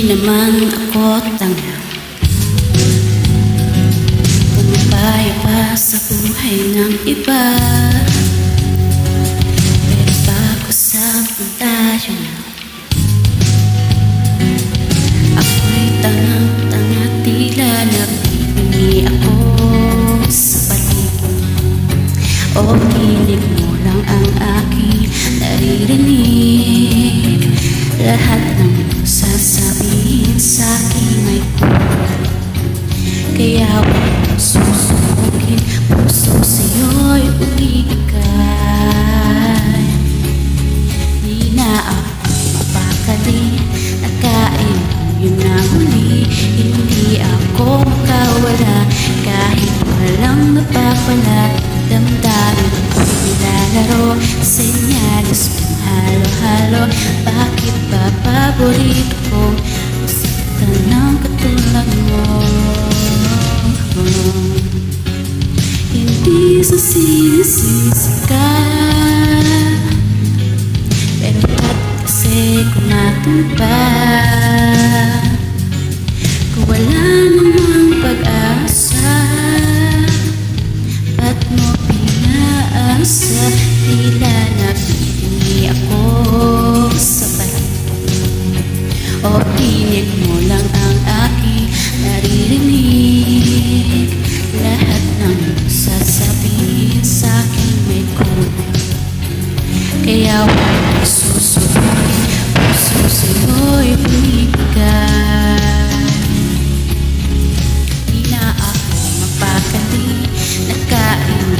naman ako tanga, pumapayo pa sa buhay ng iba. Pero bago sabon tayo na, ako'y tangang-tanga, tila nabibingi ako sa paligid. O pinig mo lang ang aking naririnig. Lahat ng sasabihin sa'kin ay kulang, kaya huwag susubugin, puso sa'yo'y umibigay. Di na ako mapakali, nakain yun na huli. Hindi ako makawala kahit walang napapala. Damdamin ko'y nilalaro, senyales kong halo-halo. Bakit ba paborito kong masaktan ng katulad mo? Hindi sa sinisisi ka, pero ba't kasi kumatong pa? Kung wala namang pag-asa, ba't mo pinaasa? Tila nabibingi ako sa paligid. O tinig mo lang ang aking naririnig. Lahat ng sasabihin sa'kin may kulang, kaya huwag susubugin, puso sa'yo'y bumibigay. Di na ako mapakali, nakain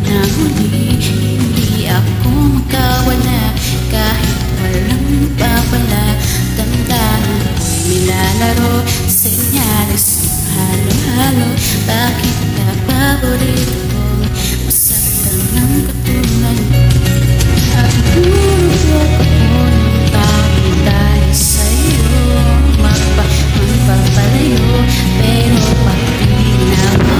na huli. Hindi ako makawala kahit walang babala. Damdamin ko'y nilalaro, senyales ng halo-halo. Bakit ka paborito kong masaktan ng katulad mo? At nurot ako ng taong dahil sa'yo, magpapalayo. Pero pag tinawa mo,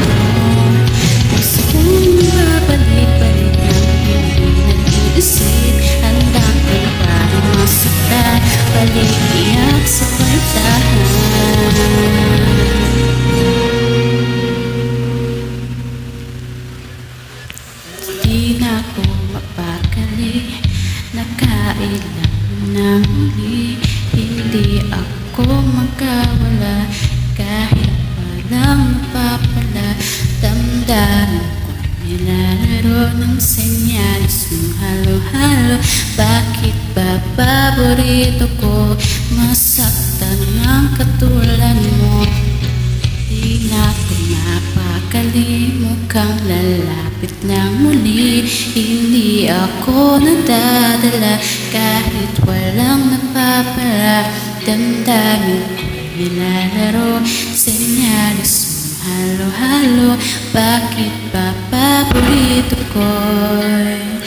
gusto kong babalik-balik ng hindi nag-iisip. Handang ko na parang masaktan, balik iyak sa kwartahan. Di na ako mapakali, nakain lang ng huli. Hindi ako magkawala kahit walang napapala. Damdamin ko nilalaro ng senyales ng halo-halo. Bakit ba paborito ko masaktan ng katulad mo? Di na ako mapakali, mukhang lalapit ng muli. Hindi ako nadadala kahit walang napapala. Damdamin ko nilalaro, senyales ng halo-halo. Bakit ba paborito ko'y